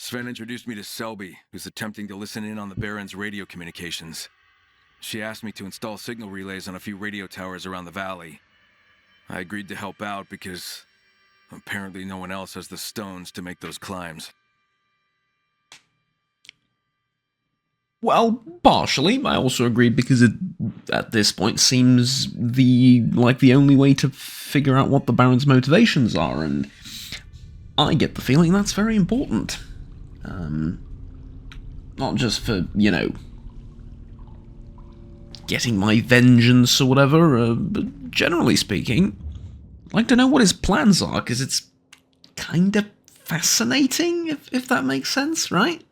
Sven introduced me to Selby, who's attempting to listen in on the Baron's radio communications. She asked me to install signal relays on a few radio towers around the valley. I agreed to help out because apparently no one else has the stones to make those climbs. Well, partially. I also agreed because it, at this point, seems the only way to figure out what the Baron's motivations are, and I get the feeling that's very important. Not just for, getting my vengeance or whatever, but generally speaking, I'd like to know what his plans are, because it's kind of fascinating, if that makes sense, right?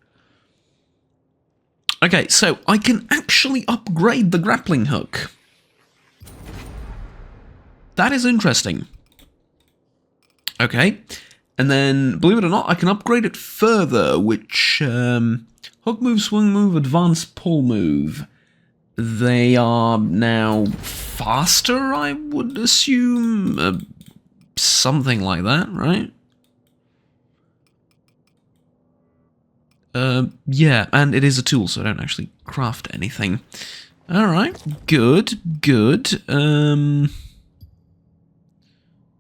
Okay, so I can actually upgrade the grappling hook. That is interesting. Okay, and then, believe it or not, I can upgrade it further, which, hook move, swing move, advance pull move. They are now faster, I would assume. Something like that, right? Yeah, and it is a tool, so I don't actually craft anything. Alright, good.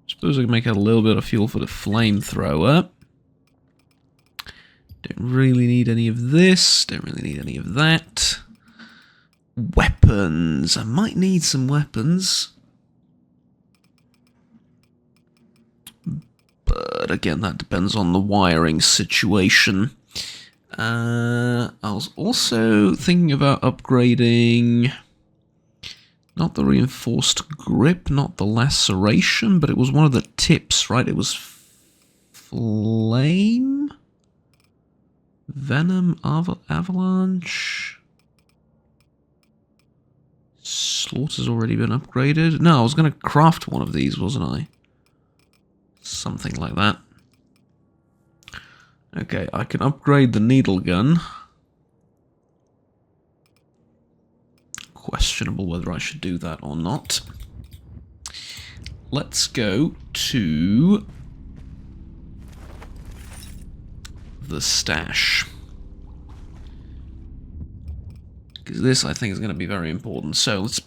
Suppose I can make out a little bit of fuel for the flamethrower. Don't really need any of this, don't really need any of that. Weapons, I might need some weapons. But again, that depends on the wiring situation. I was also thinking about upgrading, not the reinforced grip, not the laceration, but it was one of the tips, right? It was flame? Venom, avalanche? Slaughter's already been upgraded. No, I was going to craft one of these, wasn't I? Something like that. Okay, I can upgrade the needle gun. Questionable whether I should do that or not. Let's go to the stash. Because this, I think, is going to be very important. So let's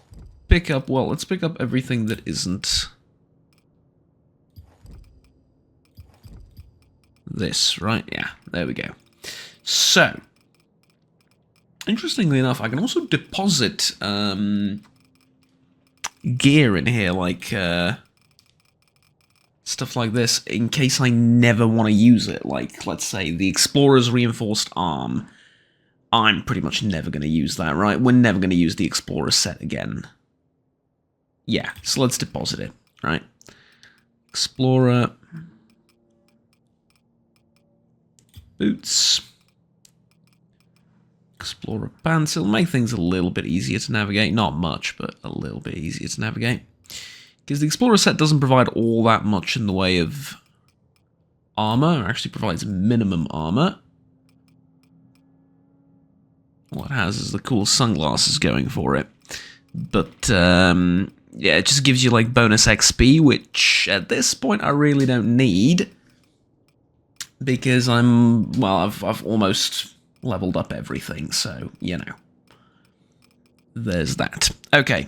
pick up everything that isn't this, right? Yeah, there we go. So, interestingly enough, I can also deposit gear in here, like stuff like this, in case I never want to use it. Like, let's say, the Explorer's reinforced arm. I'm pretty much never going to use that, right? We're never going to use the Explorer set again. Yeah, so let's deposit it, right? Explorer. Boots. Explorer pants. It'll make things a little bit easier to navigate. Not much, but a little bit easier to navigate. Because the Explorer set doesn't provide all that much in the way of armor. It actually provides minimum armor. All it has is the cool sunglasses going for it. But, yeah, it just gives you, like, bonus XP, which, at this point, I really don't need. Because I've almost leveled up everything, so, there's that. Okay.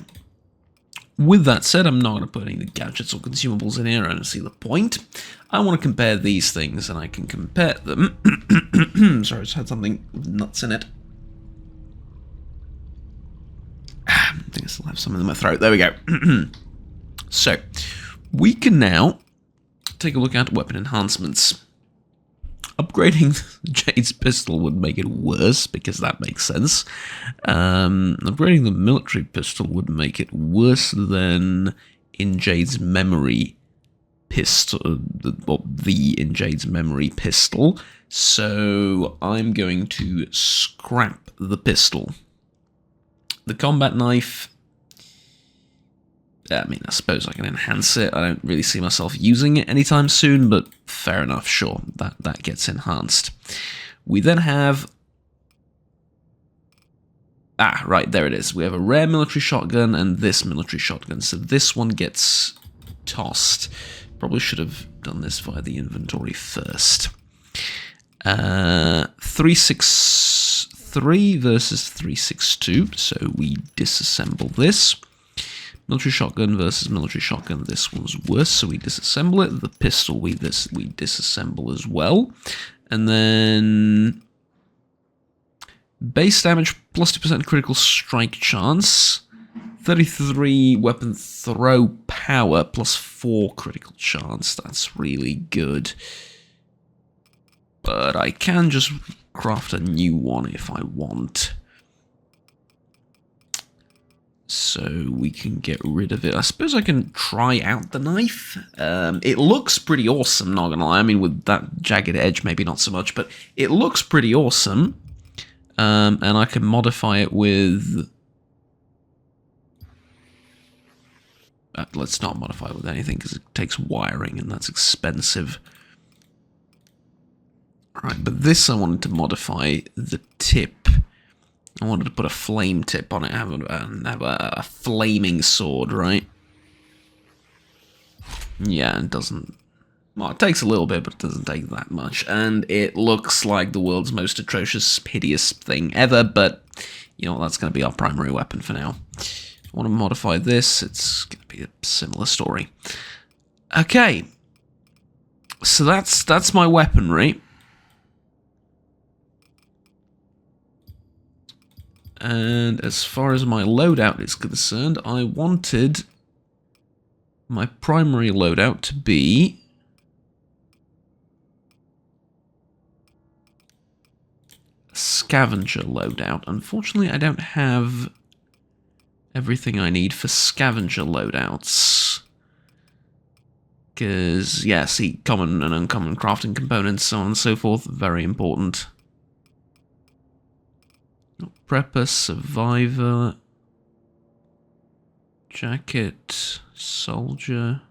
With that said, I'm not going to put any gadgets or consumables in here, I don't see the point. I want to compare these things, and I can compare them. Sorry, I just had something with nuts in it. I think I still have some in my throat. There we go. So, we can now take a look at weapon enhancements. Upgrading Jade's pistol would make it worse, because that makes sense. Upgrading the military pistol would make it worse than in Jade's memory pistol, in Jade's memory pistol. So I'm going to scrap the pistol. The combat knife, I mean, I suppose I can enhance it. I don't really see myself using it anytime soon, but fair enough, sure, that gets enhanced. We then have... Ah, right, there it is. We have a rare military shotgun and this military shotgun, so this one gets tossed. Probably should have done this via the inventory first. 363 versus 362, so we disassemble this. Military shotgun versus military shotgun, this one's worse, so we disassemble it. The pistol we disassemble as well. And then base damage plus 2% critical strike chance. 33 weapon throw power plus 4 critical chance. That's really good. But I can just craft a new one if I want. So we can get rid of it. I suppose I can try out the knife. It looks pretty awesome, not gonna lie. I mean, with that jagged edge, maybe not so much, but it looks pretty awesome. And I can modify it with... let's not modify it with anything, because it takes wiring, and that's expensive. Alright, but this I wanted to modify the tip. I wanted to put a flame tip on it, have a flaming sword, right? Yeah, it doesn't... Well, it takes a little bit, but it doesn't take that much. And it looks like the world's most atrocious, hideous thing ever, but, you know, that's going to be our primary weapon for now. I want to modify this, it's going to be a similar story. Okay. So that's my weaponry. And as far as my loadout is concerned, I wanted my primary loadout to be a scavenger loadout. Unfortunately, I don't have everything I need for scavenger loadouts. Because, yeah, see, common and uncommon crafting components, so on and so forth, very important. Prepper, survivor, jacket, soldier.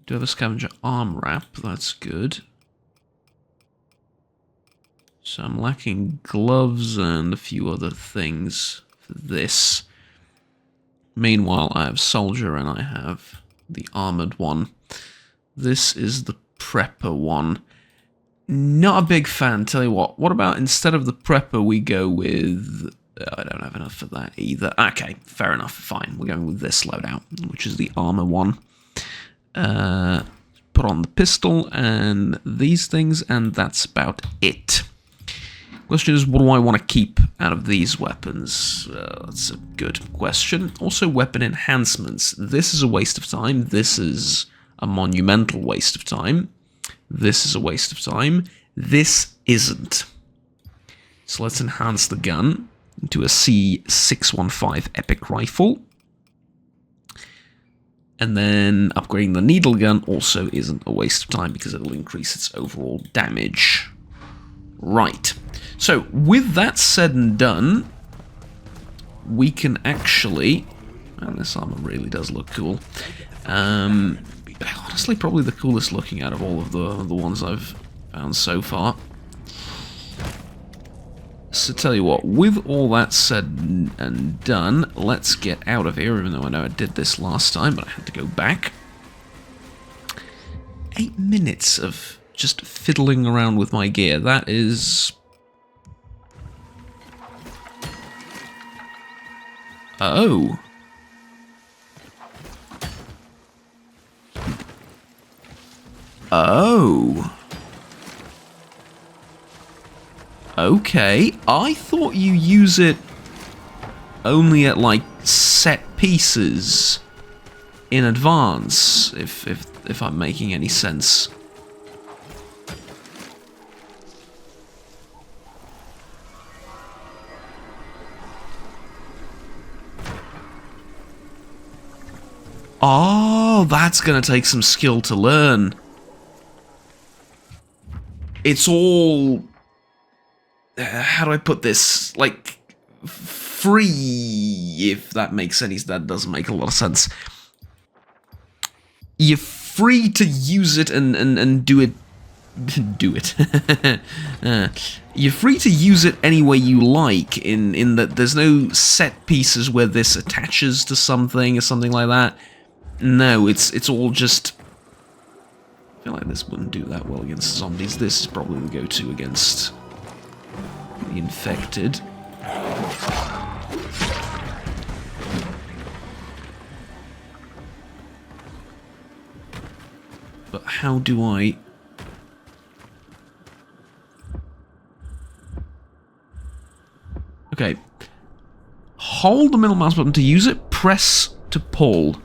Do have a scavenger arm wrap, that's good. So I'm lacking gloves and a few other things for this. Meanwhile, I have soldier and I have the armored one. This is the prepper one. Not a big fan, tell you what. What about instead of the prepper we go with... I don't have enough for that either. Okay, fair enough, fine. We're going with this loadout, which is the armor one. Put on the pistol and these things, and that's about it. Question is, what do I want to keep out of these weapons? That's a good question. Also, weapon enhancements. This is a waste of time. This is a monumental waste of time. This is a waste of time. This isn't. So let's enhance the gun into a C615 Epic Rifle. And then upgrading the needle gun also isn't a waste of time because it'll increase its overall damage. Right. So with that said and done, we can actually... And this armor really does look cool. Honestly, probably the coolest looking out of all of the ones I've found so far. So tell you what, with all that said and done, let's get out of here, even though I know I did this last time, but I had to go back. 8 minutes of just fiddling around with my gear, that is... Oh. Oh. Okay, I thought you use it only at, like, set pieces in advance, if I'm making any sense. Oh, that's gonna take some skill to learn. It's all... how do I put this? Like, free, if that makes any... That doesn't make a lot of sense. You're free to use it and do it... do it. You're free to use it any way you like, in that there's no set pieces where this attaches to something or something like that. No, it's all just I feel like this wouldn't do that well against zombies. This is probably the go-to against the infected. But how do I... Okay. Hold the middle mouse button to use it, press to pull.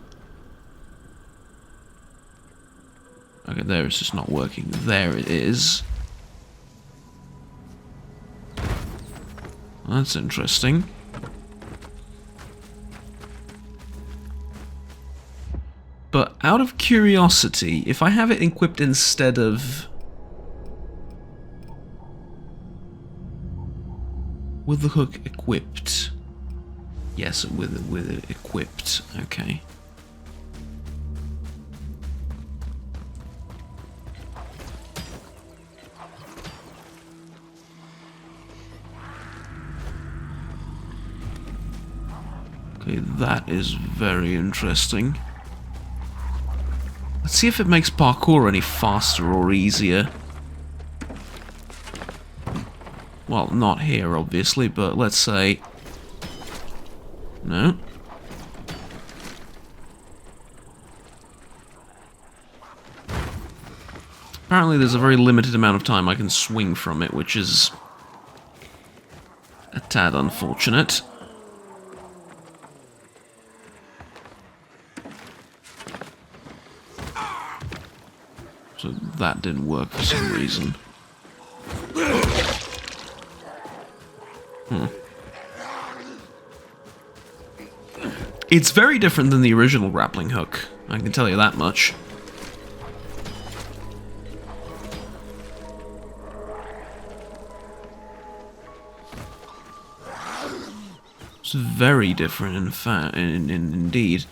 Okay, there it's just not working. There it is. That's interesting. But out of curiosity, if I have it equipped instead of... with the hook equipped. Yes, with it equipped. Okay. Okay, that is very interesting. Let's see if it makes parkour any faster or easier. Well, not here, obviously, but let's say... No. Apparently there's a very limited amount of time I can swing from it, which is a tad unfortunate. So that didn't work for some reason. It's very different than the original grappling hook, I can tell you that much. It's very different, in fact, indeed.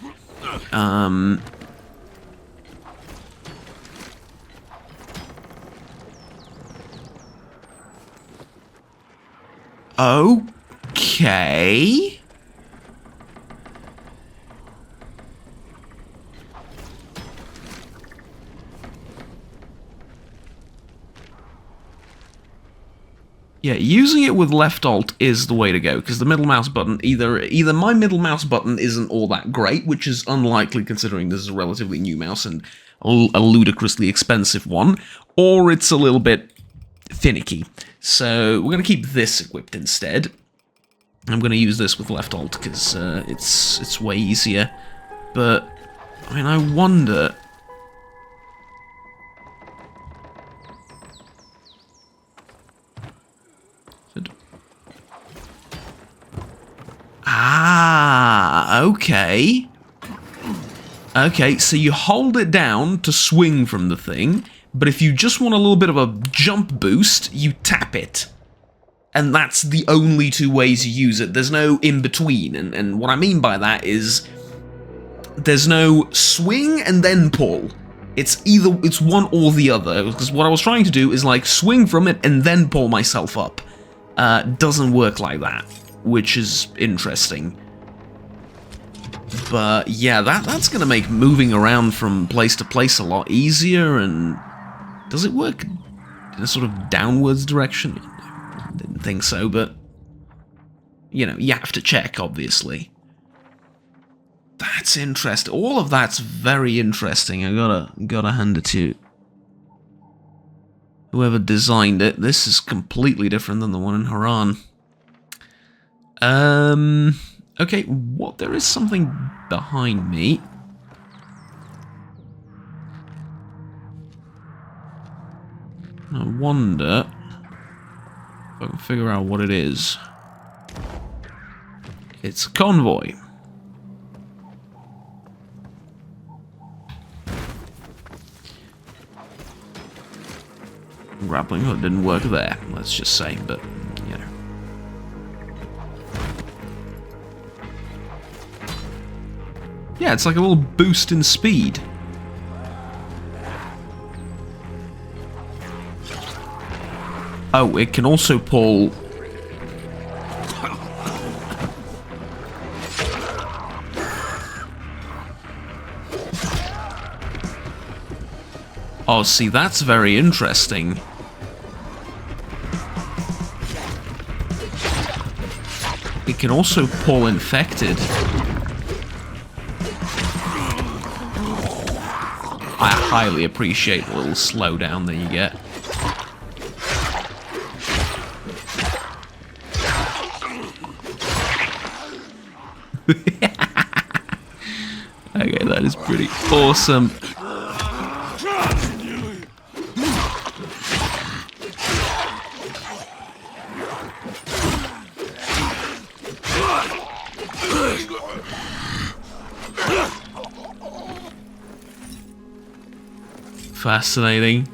Okay. Yeah, using it with left alt is the way to go, because the middle mouse button, either my middle mouse button isn't all that great, which is unlikely considering this is a relatively new mouse and a ludicrously expensive one, or it's a little bit finicky. So we're going to keep this equipped instead. I'm going to use this with left alt because it's way easier. But I mean, I wonder. Ah, okay. Okay, so you hold it down to swing from the thing, but if you just want a little bit of a jump boost, you tap it. And that's the only two ways you use it. There's no in-between, and what I mean by that is there's no swing and then pull. It's one or the other, because what I was trying to do is like swing from it and then pull myself up. Doesn't work like that, which is interesting. But yeah, that's going to make moving around from place to place a lot easier, and does it work in a sort of downwards direction? I didn't think so, but you know, you have to check, obviously. That's interesting. All of that's very interesting. I gotta hand it to whoever designed it. This is completely different than the one in Haran. Okay, what? There is something behind me. I wonder if I can figure out what it is. It's a convoy. Grappling hook didn't work there, let's just say, but, you know. Yeah, it's like a little boost in speed. Oh, it can also pull... Oh, see, that's very interesting. It can also pull infected. I highly appreciate the little slowdown that you get. Okay, that is pretty awesome. Fascinating.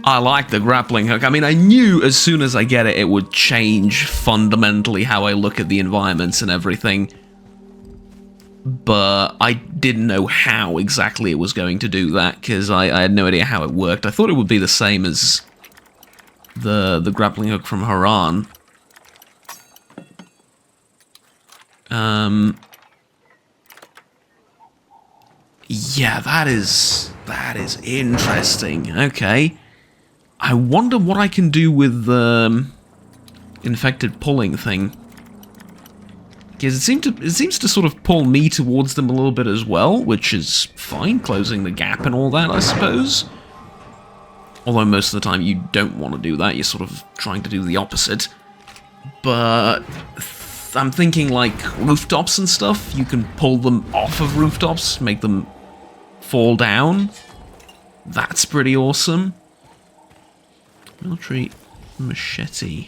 I like the grappling hook. I mean, I knew as soon as I get it, it would change fundamentally how I look at the environments and everything. But I didn't know how exactly it was going to do that, because I had no idea how it worked. I thought it would be the same as the grappling hook from Haran. Yeah, that is interesting. Okay. I wonder what I can do with the infected pulling thing. Because it seems to sort of pull me towards them a little bit as well, which is fine, closing the gap and all that, I suppose. Although most of the time you don't want to do that, you're sort of trying to do the opposite. But I'm thinking like rooftops and stuff, you can pull them off of rooftops, make them fall down. That's pretty awesome. Military machete.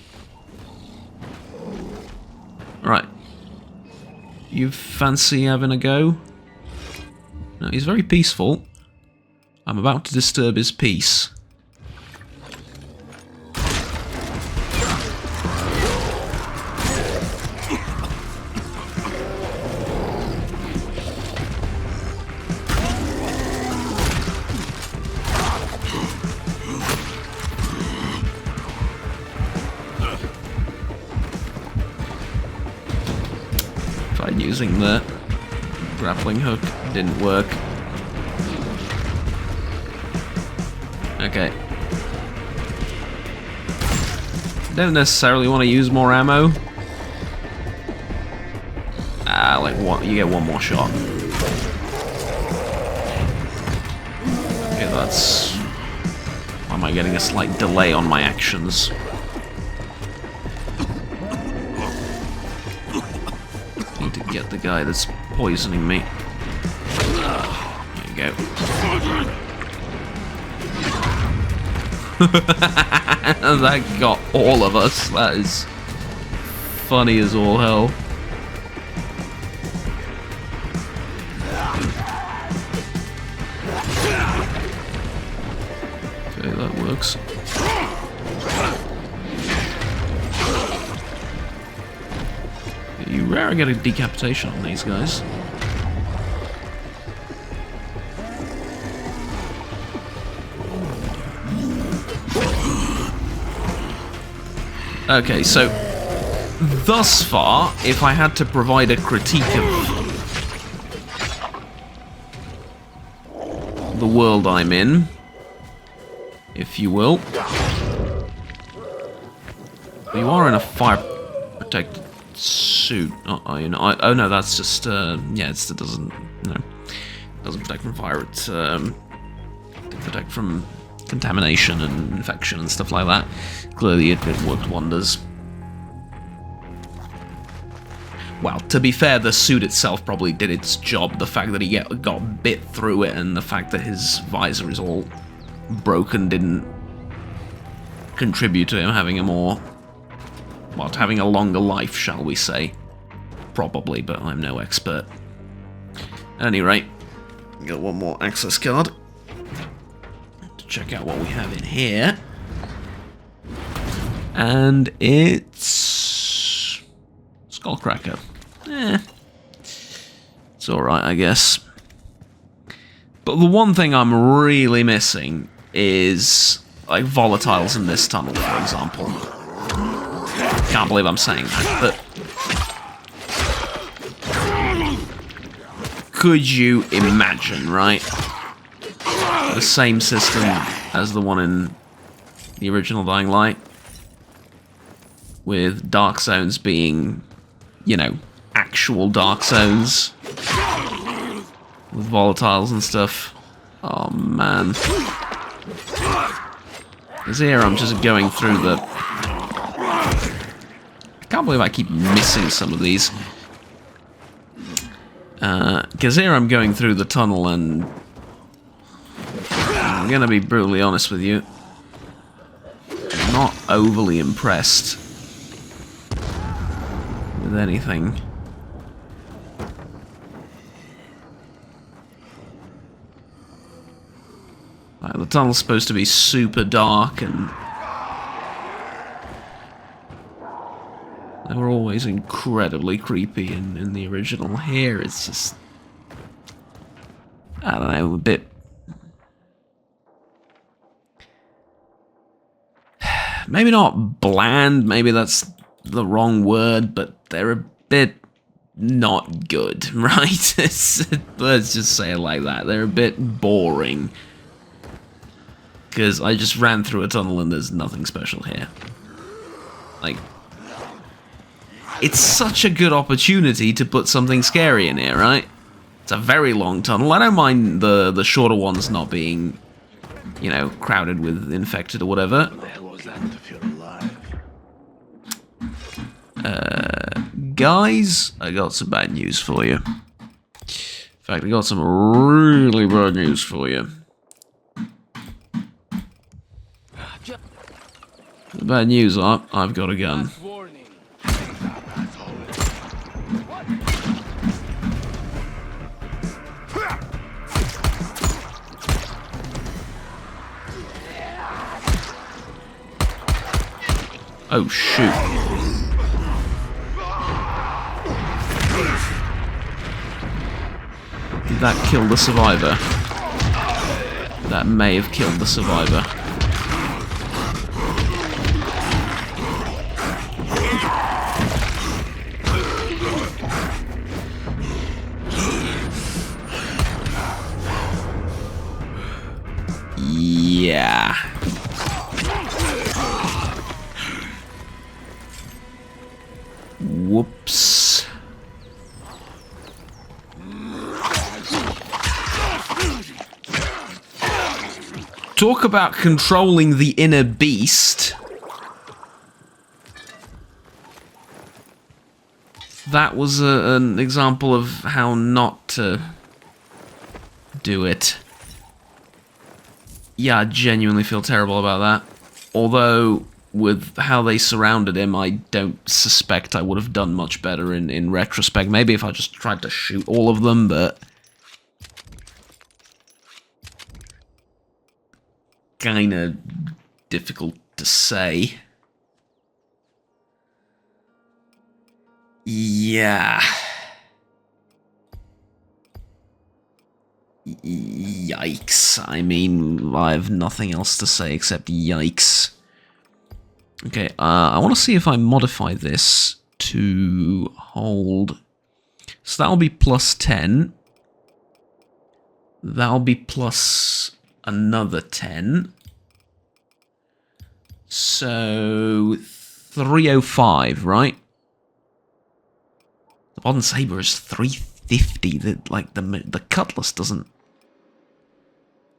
Right. You fancy having a go? No, he's very peaceful. I'm about to disturb his peace. Using the grappling hook didn't work. Okay. Don't necessarily want to use more ammo. Like what? You get one more shot. Okay, that's. Why am I getting a slight delay on my actions? Get the guy that's poisoning me. There you go. That got all of us. That is funny as all hell. Okay, that works. You rarely get a decapitation on these guys. Okay, so thus far, if I had to provide a critique of the world I'm in, if you will, you are in a fire protected suit. You know, oh no, that's just yeah, it doesn't protect from fire. It protect from contamination and infection and stuff like that. Clearly, it worked wonders. Well, to be fair, the suit itself probably did its job. The fact that he got bit through it and the fact that his visor is all broken didn't contribute to him having having a longer life, shall we say. Probably, but I'm no expert. At any rate, got one more access card to check out what we have in here. And it's Skullcracker. It's alright, I guess. But the one thing I'm really missing is, like, volatiles in this tunnel, for example. Can't believe I'm saying that, but could you imagine, right? the same system as the one in the original Dying Light, with dark zones being, you know, actual dark zones with volatiles and stuff. Oh man. Because here I'm just going through the... I can't believe I keep missing some of these. Because here I'm going through the tunnel and... I'm gonna be brutally honest with you. I'm not overly impressed with anything. Like, the tunnel's supposed to be super dark and... they were always incredibly creepy in the original. Here it's just... I don't know, a bit... maybe not bland, maybe that's the wrong word, but they're a bit not good, right? Let's just say it like that. They're a bit boring. Because I just ran through a tunnel and there's nothing special here. Like, it's such a good opportunity to put something scary in here, right? It's a very long tunnel. I don't mind the shorter ones not being, you know, crowded with infected or whatever. What the hell was that to feel alive? Guys, I got some bad news for you. In fact, I got some really bad news for you. The bad news are, I've got a gun. Oh, shoot. Did that kill the survivor? That may have killed the survivor. Yeah. Whoops. Talk about controlling the inner beast. That was an example of how not to do it. Yeah, I genuinely feel terrible about that. Although, with how they surrounded him, I don't suspect I would have done much better in retrospect. Maybe if I just tried to shoot all of them, but... kinda difficult to say. Yeah. Yikes. I mean, I have nothing else to say except yikes. Okay, I want to see if I modify this to hold... so that'll be plus 10. That'll be plus another 10. So 305, right? The modern saber is 350. The cutlass doesn't.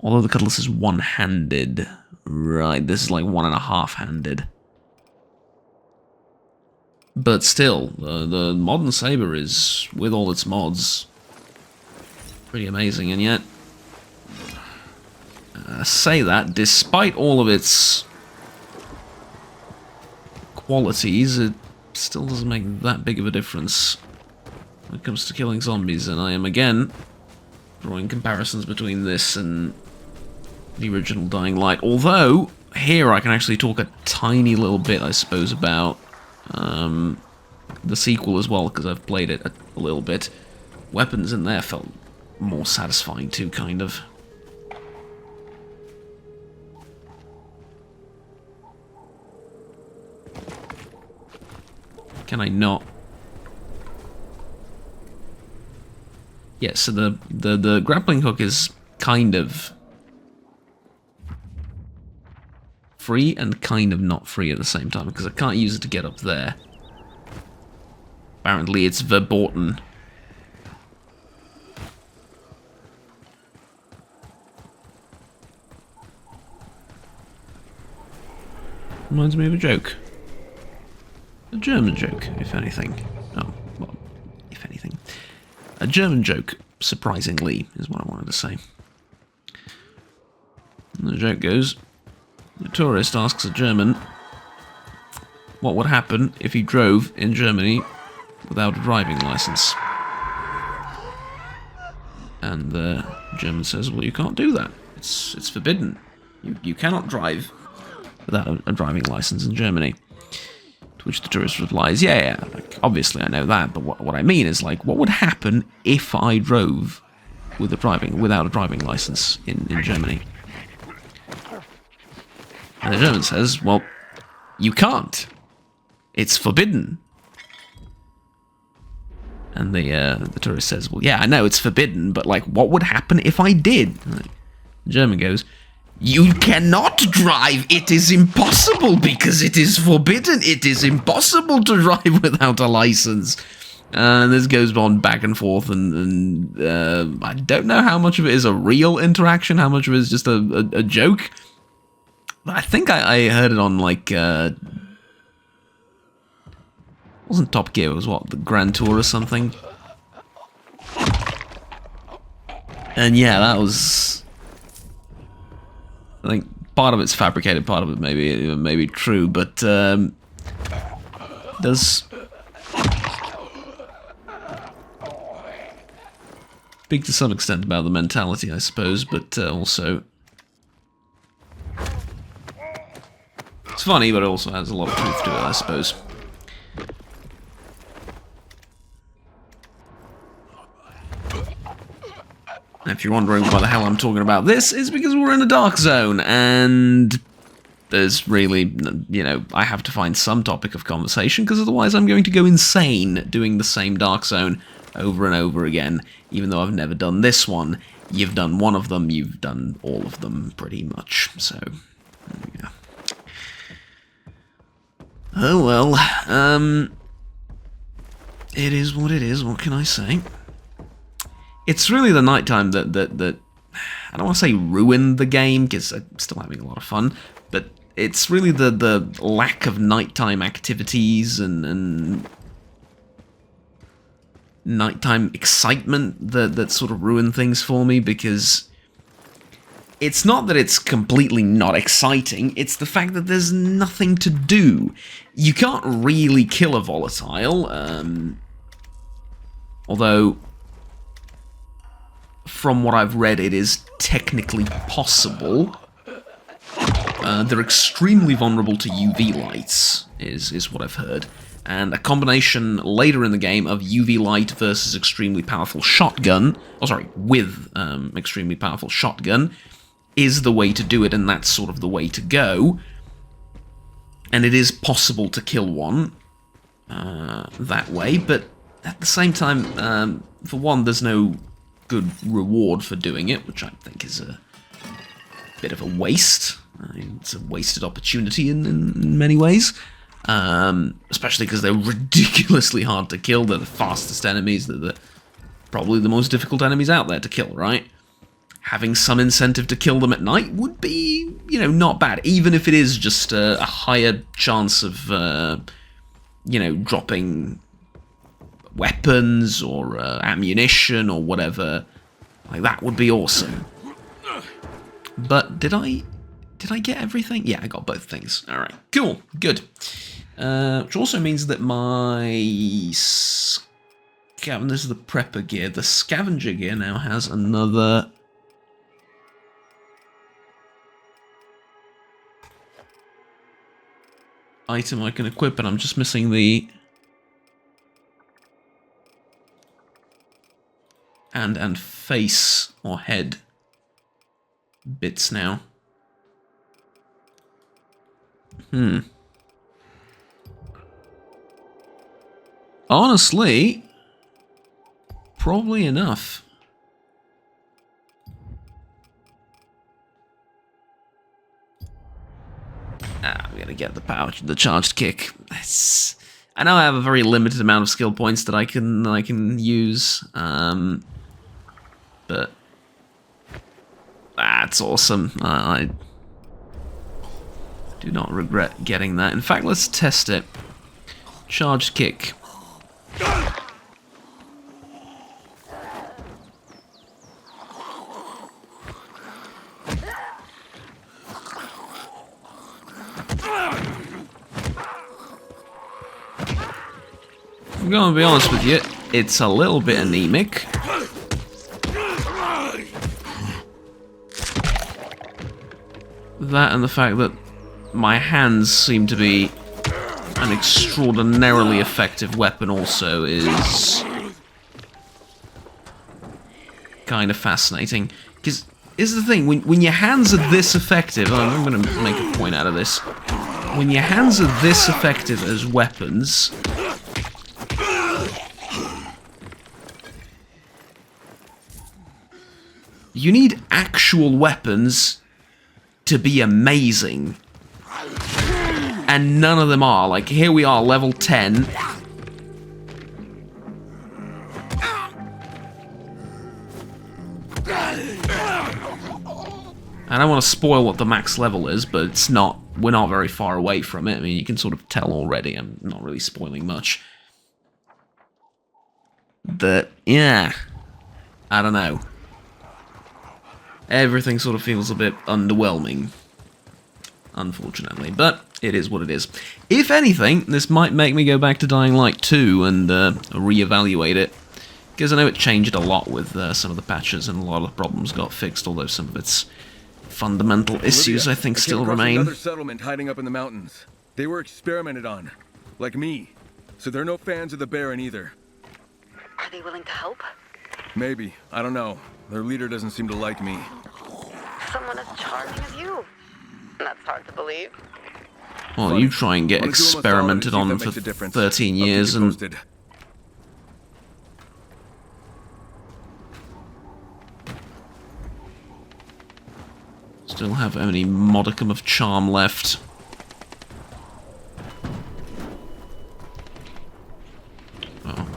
Although the cutlass is one-handed, right? This is like 1.5-handed. But still, the modern saber is, with all its mods, pretty amazing, and yet. Say that, despite all of its qualities, it still doesn't make that big of a difference when it comes to killing zombies, and I am again drawing comparisons between this and the original Dying Light. Although, here I can actually talk a tiny little bit, I suppose, about the sequel as well, because I've played it a little bit. Weapons in there felt more satisfying too, kind of. Can I not? Yeah, so the grappling hook is kind of free and kind of not free at the same time, because I can't use it to get up there. Apparently it's verboten. Reminds me of a joke. A German joke, if anything. Oh, well, if anything. A German joke, surprisingly, is what I wanted to say. And the joke goes, a tourist asks a German what would happen if he drove in Germany without a driving license. And the German says, well, you can't do that. It's forbidden. You cannot drive without a driving license in Germany. To which the tourist replies, yeah, like, obviously I know that, but what I mean is, like, what would happen if I drove without a driving license in Germany? And the German says, well, you can't. It's forbidden. And the tourist says, well, yeah, I know it's forbidden, but, like, what would happen if I did? The German goes, you cannot drive. It is impossible because it is forbidden. It is impossible to drive without a license. And this goes on back and forth, and I don't know how much of it is a real interaction, how much of it is just a joke. But I think I heard it on, like, wasn't Top Gear, it was what, the Grand Tour or something? And yeah, that was, I think part of it's fabricated, part of it maybe true, but does speak to some extent about the mentality, I suppose, but also it's funny, but it also has a lot of truth to it, I suppose. And if you're wondering why the hell I'm talking about this, it's because we're in a dark zone, and there's really, you know, I have to find some topic of conversation, because otherwise I'm going to go insane doing the same dark zone over and over again, even though I've never done this one. You've done one of them, you've done all of them, pretty much, so, yeah. Oh well, it is what it is, what can I say? It's really the nighttime that I don't want to say ruined the game, because I'm still having a lot of fun, but it's really the lack of nighttime activities and nighttime excitement that sort of ruin things for me, because it's not that it's completely not exciting, it's the fact that there's nothing to do. You can't really kill a volatile, although from what I've read, it is technically possible. They're extremely vulnerable to UV lights, is what I've heard. And a combination later in the game of UV light versus extremely powerful shotgun, with extremely powerful shotgun, is the way to do it, and that's sort of the way to go. And it is possible to kill one that way, but at the same time, for one, there's no good reward for doing it, which I think is a bit of a waste. It's a wasted opportunity in many ways, especially because they're ridiculously hard to kill. They're the fastest enemies, they're probably the most difficult enemies out there to kill, right? Having some incentive to kill them at night would be, you know, not bad, even if it is just a higher chance of, you know, dropping weapons or ammunition or whatever. Like, that would be awesome. But did I get everything? Yeah, I got both things. Alright, cool, good. Which also means that my this is the prepper gear. The scavenger gear now has another item I can equip, and I'm just missing the hand and face or head bits now. Honestly, probably enough. we're gonna get the charged kick. I know I have a very limited amount of skill points that I can use, but that's awesome. I do not regret getting that. In fact, let's test it. Charged kick. I'm gonna be honest with you, it's a little bit anemic. That and the fact that my hands seem to be an extraordinarily effective weapon also is kind of fascinating. Because here's the thing, when your hands are this effective, I'm going to make a point out of this. When your hands are this effective as weapons, you need actual weapons to be amazing. And none of them are. Like, here we are, level 10. I don't want to spoil what the max level is, but it's not, we're not very far away from it. I mean, you can sort of tell already. I'm not really spoiling much. But, yeah. I don't know. Everything sort of feels a bit underwhelming, unfortunately, but it is what it is. If anything, this might make me go back to Dying Light 2 and reevaluate it, because I know it changed a lot with some of the patches and a lot of the problems got fixed, although some of its fundamental issues, I think, still remain. Another settlement hiding up in the mountains. They were experimented on, like me, so they're no fans of the Baron either. Are they willing to help? Maybe, I don't know. Their leader doesn't seem to like me. Someone as charming as you. That's hard to believe. Well, Funny. you try and get Wanna do almost all of it experimented and see on if that for makes a difference. 13 I'll keep years you and posted. still have only modicum of charm left. Oh.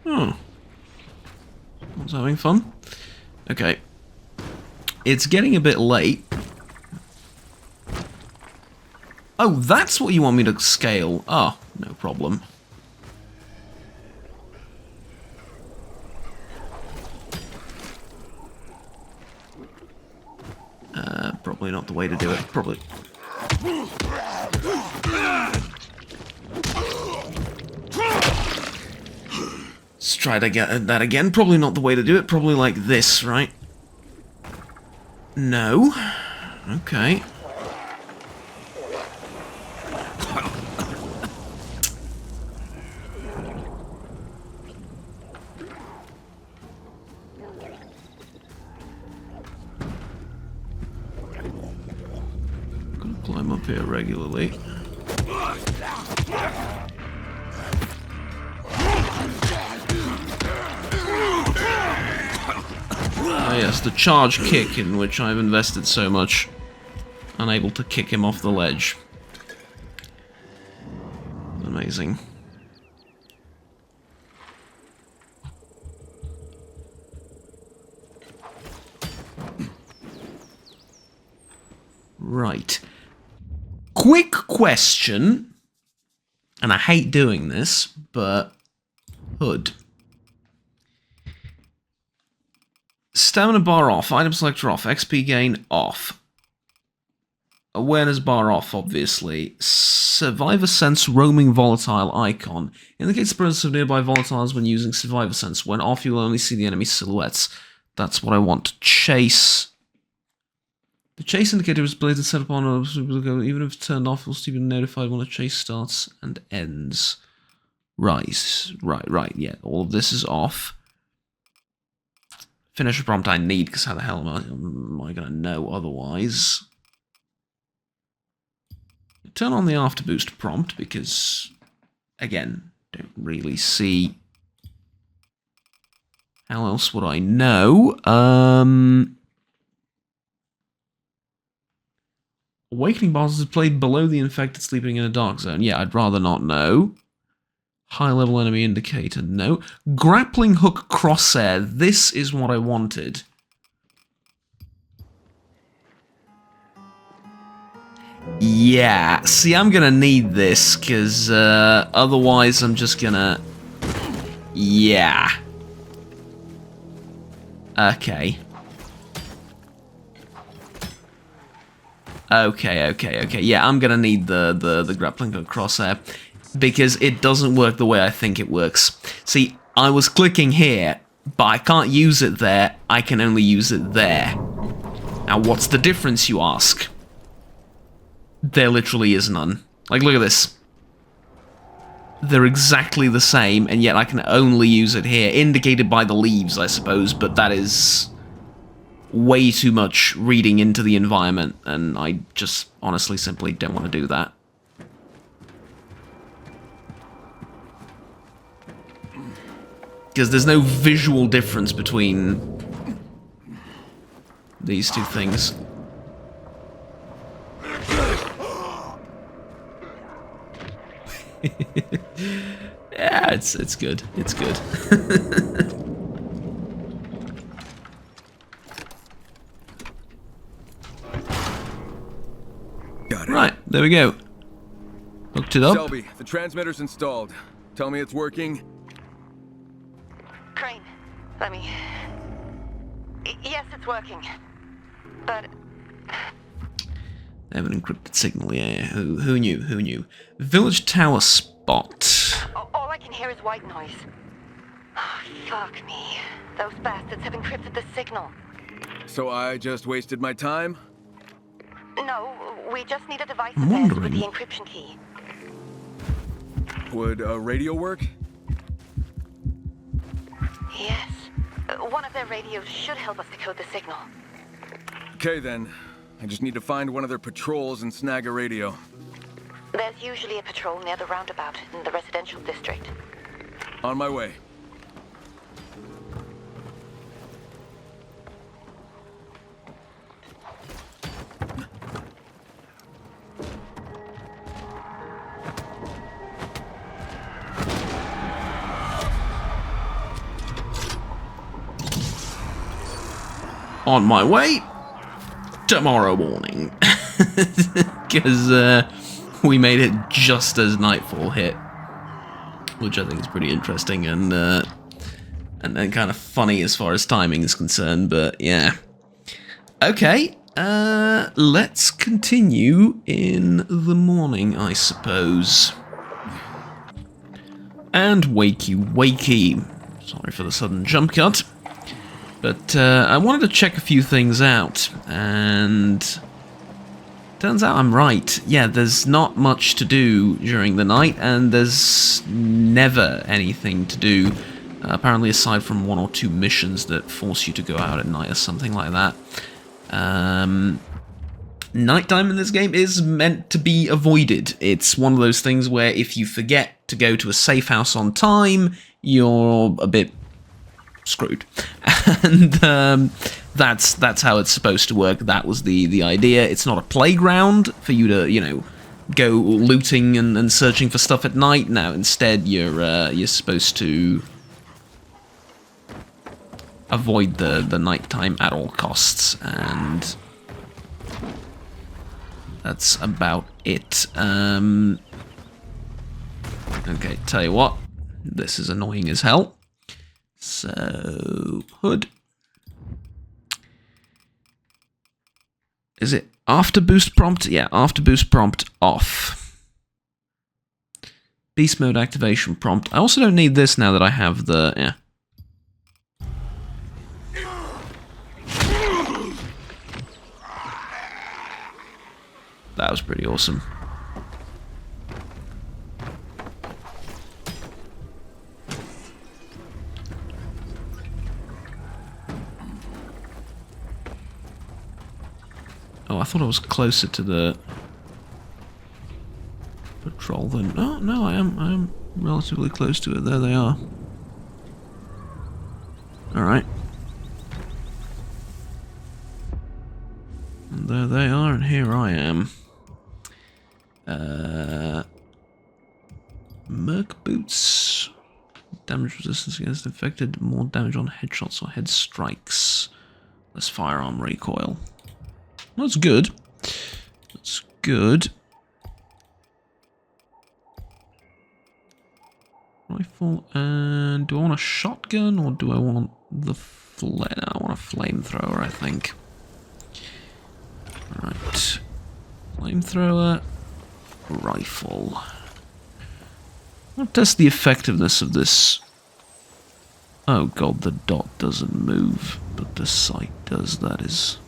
Hmm. I was having fun. Okay. It's getting a bit late. Oh, that's what you want me to scale. Oh, no problem. Probably not the way to do it. Probably. Let's try to get that again. Probably not the way to do it. Probably like this, right? No. Okay. Gotta climb up here regularly. Ah yes, the charge kick in which I've invested so much. Unable to kick him off the ledge. Amazing. Right. Quick question, and I hate doing this, but Hood. Stamina bar off, item selector off, XP gain off. Awareness bar off, obviously. Survivor Sense roaming volatile icon. Indicates the presence of nearby volatiles when using Survivor Sense. When off, you will only see the enemy silhouettes. That's what I want to chase. The chase indicator is ability to set upon even if it's turned off, it will still be notified when the chase starts and ends. Right, yeah. All of this is off. Finisher prompt I need, because how the hell am I going to know otherwise? Turn on the after boost prompt, because, again, don't really see How else would I know? Awakening bosses is played below the infected sleeping in a dark zone. Yeah, I'd rather not know. High level enemy indicator, no. Grappling hook crosshair, this is what I wanted. Yeah, see, I'm gonna need this, because otherwise I'm just gonna... Yeah. Okay. Okay. Yeah, I'm gonna need the grappling hook crosshair, because it doesn't work the way I think it works. See, I was clicking here, but I can't use it there, I can only use it there. Now, what's the difference, you ask? There literally is none. Like, look at this. They're exactly the same, and yet I can only use it here. Indicated by the leaves, I suppose, but that is way too much reading into the environment, and I just honestly simply don't want to do that. Because there's no visual difference between these two things. Yeah, it's good. It's good. Got it. Right, there we go. Hooked it up. Selby, the transmitter's installed. Tell me it's working. Crane, let me... Yes, it's working. But... They have an encrypted signal, yeah. Who knew? Who knew? Village tower spot. all I can hear is white noise. Oh, fuck me. Those bastards have encrypted the signal. So I just wasted my time? No, we just need a device I'm attached with wondering. the encryption key. Would a radio work? Yes. One of their radios should help us decode the signal. Okay then. I just need to find one of their patrols and snag a radio. There's usually a patrol near the roundabout in the residential district. On my way. On my way tomorrow morning. Because we made it just as nightfall hit. Which I think is pretty interesting and then kind of funny as far as timing is concerned, but yeah. Okay, let's continue in the morning, I suppose. And wakey. Sorry for the sudden jump cut. But I wanted to check a few things out, and turns out I'm right. Yeah, there's not much to do during the night, and there's never anything to do, apparently aside from one or two missions that force you to go out at night or something like that. Nighttime in this game is meant to be avoided. It's one of those things where if you forget to go to a safe house on time, you're a bit screwed. And that's how it's supposed to work. That was the idea. It's not a playground for you to, you know, go looting and searching for stuff at night. No, instead you're supposed to avoid the nighttime at all costs, and that's about it. Okay, tell you what, this is annoying as hell. So, hood. Is it after boost prompt? Yeah, after boost prompt off. Beast mode activation prompt. I also don't need this now that I have the... yeah. That was pretty awesome. Oh, I thought I was closer to the patrol than... oh, no, I am relatively close to it. There they are. Alright. And there they are, and here I am. Merc boots. Damage resistance against infected. More damage on headshots or head strikes. Less firearm recoil. That's good. That's good. Rifle, and do I want a shotgun or do I want the I want a flamethrower, I think. Right. Flamethrower, rifle. I'll test the effectiveness of this. Oh god, the dot doesn't move, but the sight does. That is...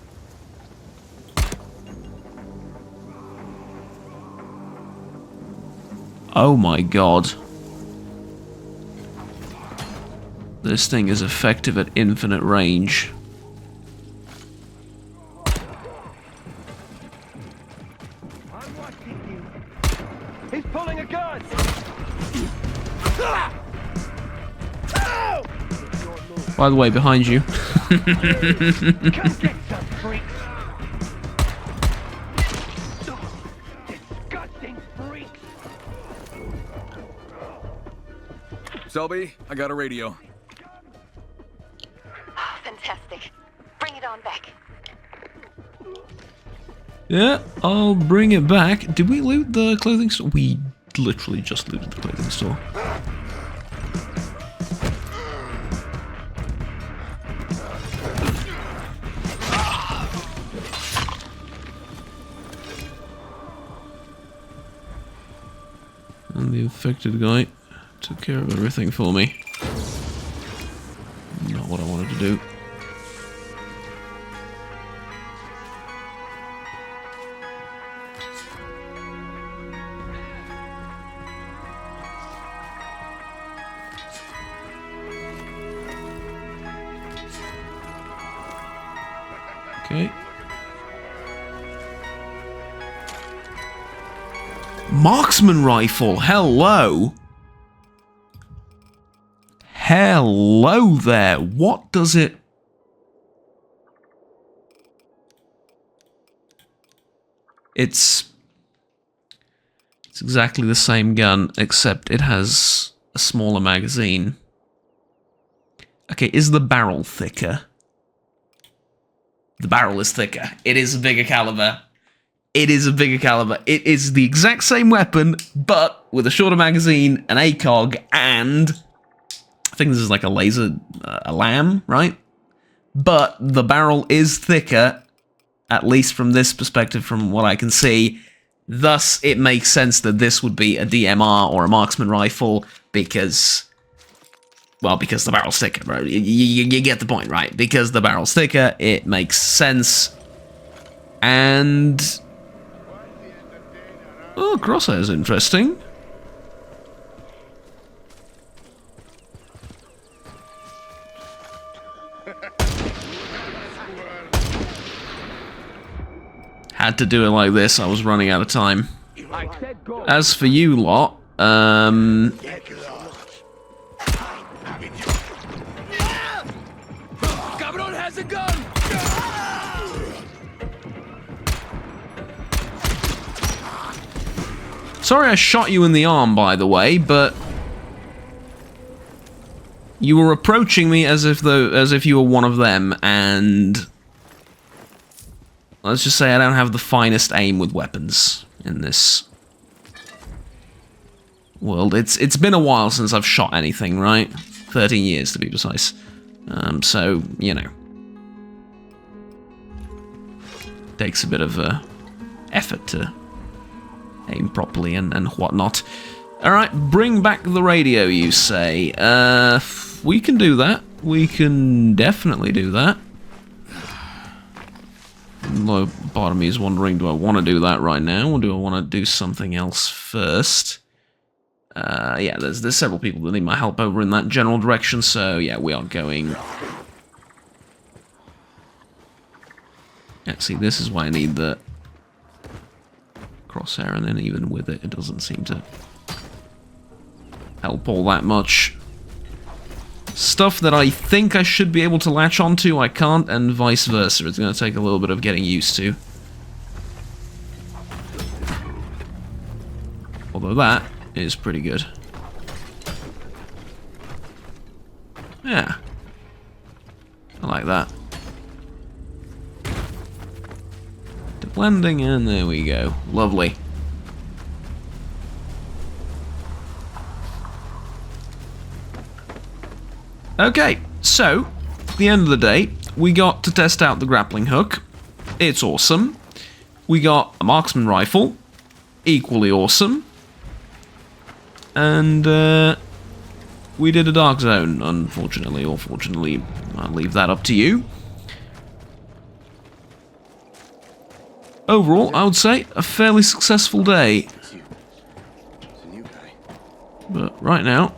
Oh my god. This thing is effective at infinite range. I'm watching you. He's pulling a gun. By the way, behind you. Come get some freaks. Disgusting freaks. Selby, I got a radio. Oh, fantastic. Bring it on back. Yeah, I'll bring it back. Did we loot the clothing store? We literally just looted the clothing store. And the infected guy took care of everything for me. Not what I wanted to do. Okay. Marksman rifle, hello! Hello there, what does it... It's exactly the same gun, except it has a smaller magazine. Okay, is the barrel thicker? The barrel is thicker. It is a bigger caliber. It is a bigger caliber. It is the exact same weapon, but with a shorter magazine, an ACOG, and... I think this is like a laser... a LAM, right? But the barrel is thicker, at least from this perspective, from what I can see. Thus, it makes sense that this would be a DMR or a marksman rifle, because... Well, because the barrel's thicker, bro. You get the point, right? Because the barrel's thicker, it makes sense. And... Oh, Crosshair's interesting. Had to do it like this, I was running out of time. As for you lot, Cabron has a gun! Sorry I shot you in the arm, by the way, but... You were approaching me as if you were one of them, and... Let's just say I don't have the finest aim with weapons in this world. It's been a while since I've shot anything, right? 13 years to be precise. So, you know. Takes a bit of effort to aim properly and whatnot. Alright, bring back the radio, you say. We can do that. We can definitely do that. Although part of me is wondering, do I want to do that right now, or do I want to do something else first? Yeah, there's several people that need my help over in that general direction, so yeah, we are going... Yeah, see, this is why I need the crosshair, and then even with it, it doesn't seem to help all that much. Stuff that I think I should be able to latch onto, I can't, and vice versa. It's going to take a little bit of getting used to. Although that is pretty good. Yeah. I like that. The blending, and there we go. Lovely. Okay, so, at the end of the day, we got to test out the grappling hook. It's awesome. We got a marksman rifle. Equally awesome. And, we did a dark zone, unfortunately, or fortunately. I'll leave that up to you. Overall, I would say a fairly successful day. It's you. It's a new guy. But right now...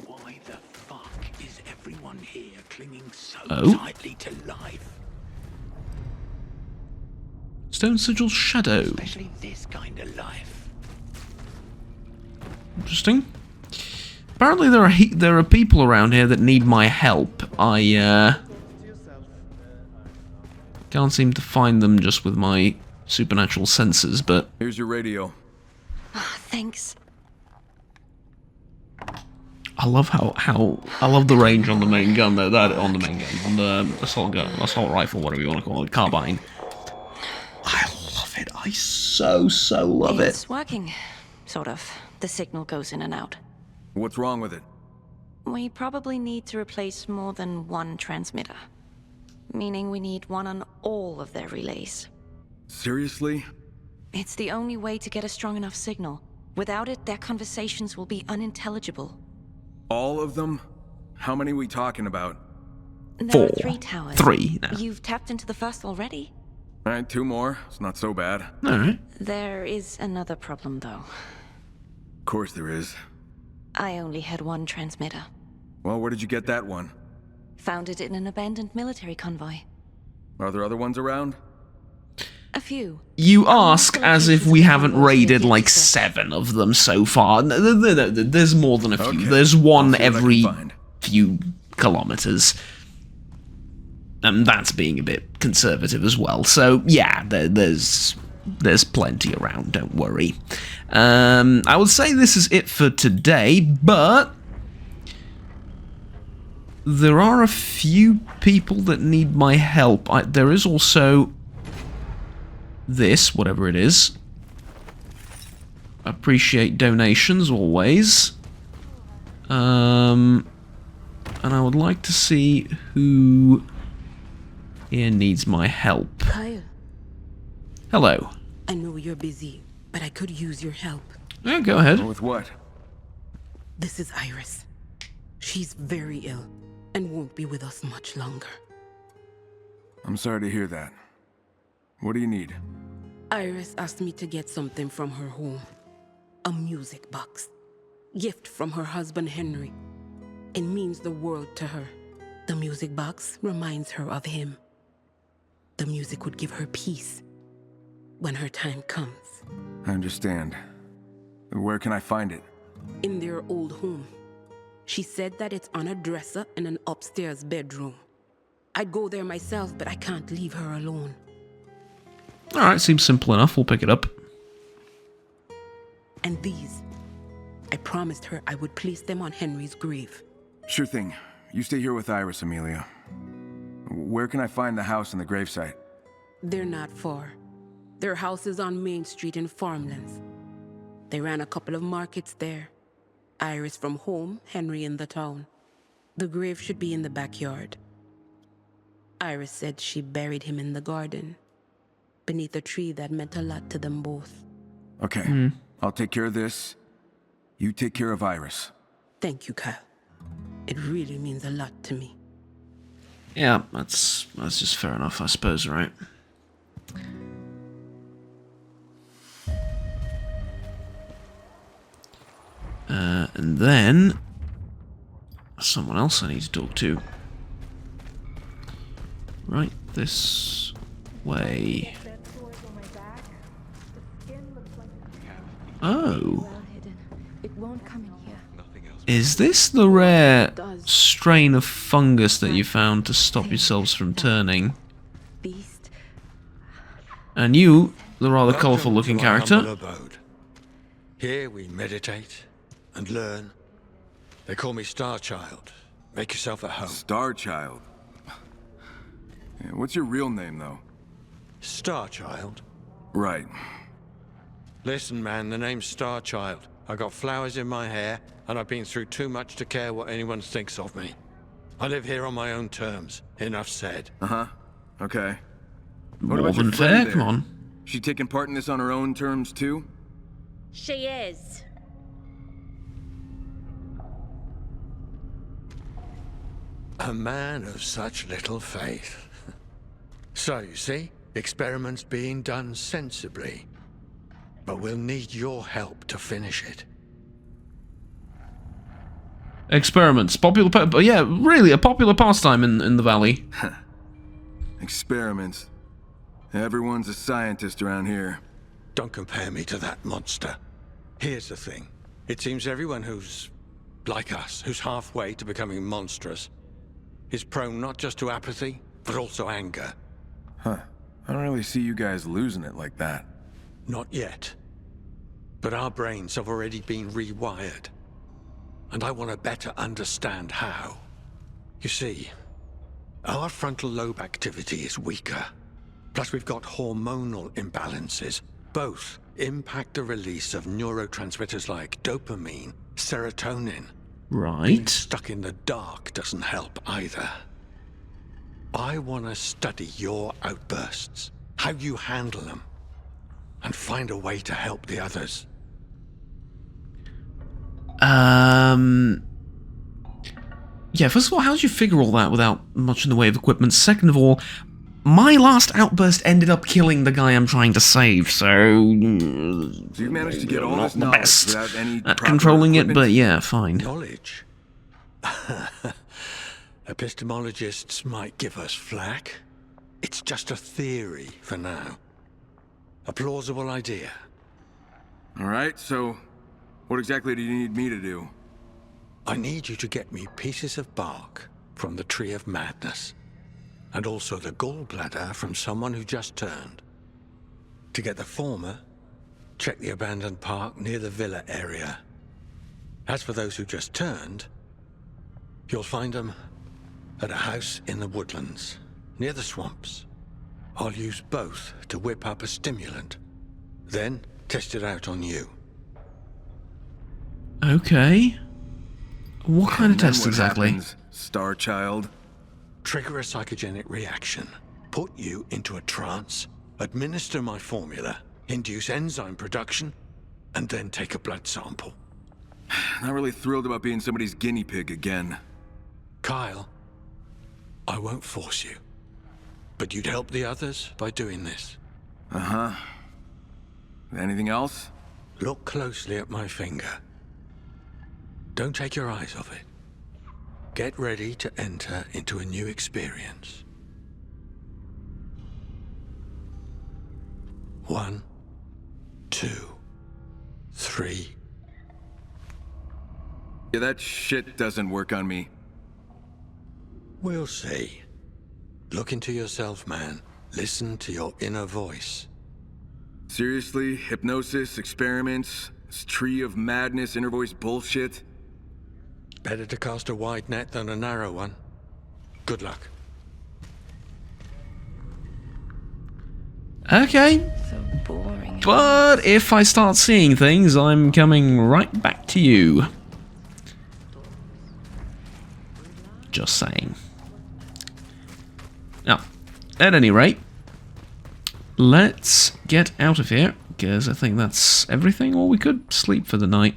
Why the fuck is everyone here clinging so Oh. tightly to life? Stone Sigil Shadow. Especially this kind of life. Interesting. Apparently there are people around here that need my help. I can't seem to find them just with my supernatural senses, but Here's your radio. Thanks. I love how I love the range on the main gun though. On the assault rifle, whatever you want to call it, carbine. I love it. I so love it. It's working, sort of. The signal goes in and out. What's wrong with it? We probably need to replace more than one transmitter. Meaning we need one on all of their relays. Seriously? It's the only way to get a strong enough signal. Without it, their conversations will be unintelligible. All of them? How many we talking about? There are 4. 3 towers. 3 now. You've tapped into the first already? Alright, 2 more. It's not so bad. Alright. There is another problem, though. Of course there is. I only had one transmitter. Well, where did you get that one? Found it in an abandoned military convoy. Are there other ones around? A few. You ask as if we haven't raided like 7 of them so far. There's more than a few. Okay. There's one I'll see what I can every find. few kilometers. And that's being a bit conservative as well. So yeah, there's plenty around, don't worry. I would say this is it for today, but there are a few people that need my help. There is also this, whatever it is. Appreciate donations always. And I would like to see who here needs my help. Kyle, Hello. I know you're busy, but I could use your help. Yeah, go ahead. With what? This is Iris. She's very ill and won't be with us much longer. I'm sorry to hear that. What do you need? Iris asked me to get something from her home. A music box. Gift from her husband Henry. It means the world to her. The music box reminds her of him. The music would give her peace when her time comes. I understand. Where can I find it? In their old home. She said that it's on a dresser in an upstairs bedroom. I'd go there myself, but I can't leave her alone. Alright, seems simple enough. We'll pick it up. And these, I promised her I would place them on Henry's grave. Sure thing. You stay here with Iris, Amelia. Where can I find the house and the gravesite? They're not far. Their house is on Main Street in Farmlands. They ran a couple of markets there. Iris from home, Henry in the town. The grave should be in the backyard. Iris said she buried him in the garden, beneath a tree that meant a lot to them both. Okay. I'll take care of this. You take care of Iris. Thank you, Kyle. It really means a lot to me. Yeah, that's just fair enough, I suppose, right? And then someone else I need to talk to. Right this way. Oh. Well hidden. It won't come in here. Nothing else. Is this the rare strain of fungus that you found to stop yourselves from turning? Beast. And you, the rather colourful looking Welcome to our character. humble abode. Here we meditate and learn. They call me Star Child. Make yourself at home. Star Child. Yeah, what's your real name, though? Star Child? Right. Listen, man, the name's Star Child. I got flowers in my hair, and I've been through too much to care what anyone thinks of me. I live here on my own terms. Enough said. Uh-huh. Okay. More about your than friend fair, there? come on. She taking part in this on her own terms, too? She is. A man of such little faith. So, you see, experiments being done sensibly. But we'll need your help to finish it. Experiments. Yeah, really, a popular pastime in the valley. Experiments. Everyone's a scientist around here. Don't compare me to that monster. Here's the thing. It seems everyone who's like us, who's halfway to becoming monstrous, is prone not just to apathy, but also anger. Huh. I don't really see you guys losing it like that. Not yet. But our brains have already been rewired. And I want to better understand how. You see, our frontal lobe activity is weaker. Plus we've got hormonal imbalances. Both impact the release of neurotransmitters like dopamine, serotonin. Being Right. stuck in the dark doesn't help either. I want to study your outbursts, how you handle them, and find a way to help the others. Yeah, first of all, how did you figure all that without much in the way of equipment? Second of all, my last outburst ended up killing the guy I'm trying to save, so... So you managed to get all not this the knowledge best without any at proper controlling it, equipment? but yeah, fine. Knowledge? Epistemologists might give us flack. It's just a theory for now. A plausible idea. Alright, so what exactly do you need me to do? I need you to get me pieces of bark from the Tree of Madness. And also the gallbladder from someone who just turned. To get the former, check the abandoned park near the villa area. As for those who just turned, you'll find them at a house in the woodlands, near the swamps. I'll use both to whip up a stimulant, then test it out on you. Okay. What kind of And then test what exactly? happens, Star Child? Trigger a psychogenic reaction, put you into a trance, administer my formula, induce enzyme production, and then take a blood sample. Not really thrilled about being somebody's guinea pig again. Kyle, I won't force you, but you'd help the others by doing this. Uh-huh. Anything else? Look closely at my finger. Don't take your eyes off it. Get ready to enter into a new experience. 1, 2, 3. Yeah, that shit doesn't work on me. We'll see. Look into yourself, man. Listen to your inner voice. Seriously? Hypnosis, experiments, this Tree of Madness, inner voice bullshit? Better to cast a wide net than a narrow one. Good luck. Okay. So boring. But if I start seeing things, I'm coming right back to you. Just saying. Now, at any rate, let's get out of here, because I think that's everything, or we could sleep for the night.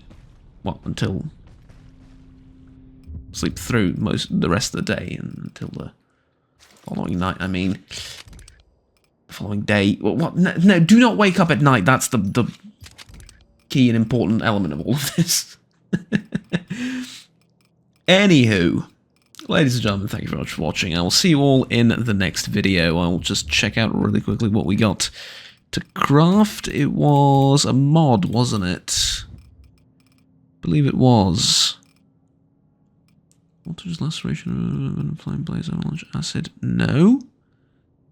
Well, until... sleep through the rest of the day, until the following night, I mean. Following day. What? No, do not wake up at night. That's the key and important element of all of this. Anywho, ladies and gentlemen, thank you very much for watching. I will see you all in the next video. I'll just check out really quickly what we got to craft. It was a mod, wasn't it? I believe it was. Voltage laceration, flame blaze, avalanche, acid. No.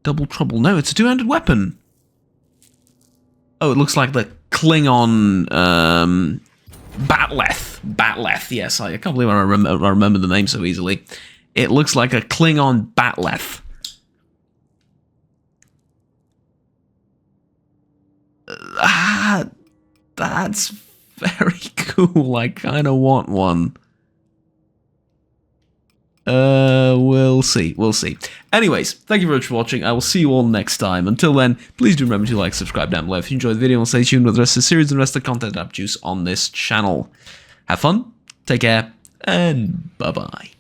Double trouble. No, it's a two-handed weapon. Oh, it looks like the Klingon Batleth. Batleth, yes. I can't believe I remember the name so easily. It looks like a Klingon Batleth. That's very cool. I kind of want one. We'll see. We'll see. Anyways, thank you very much for watching. I will see you all next time. Until then, please do remember to like, subscribe down below if you enjoyed the video, and stay tuned with the rest of the series and the rest of the content I produce on this channel. Have fun, take care, and bye-bye.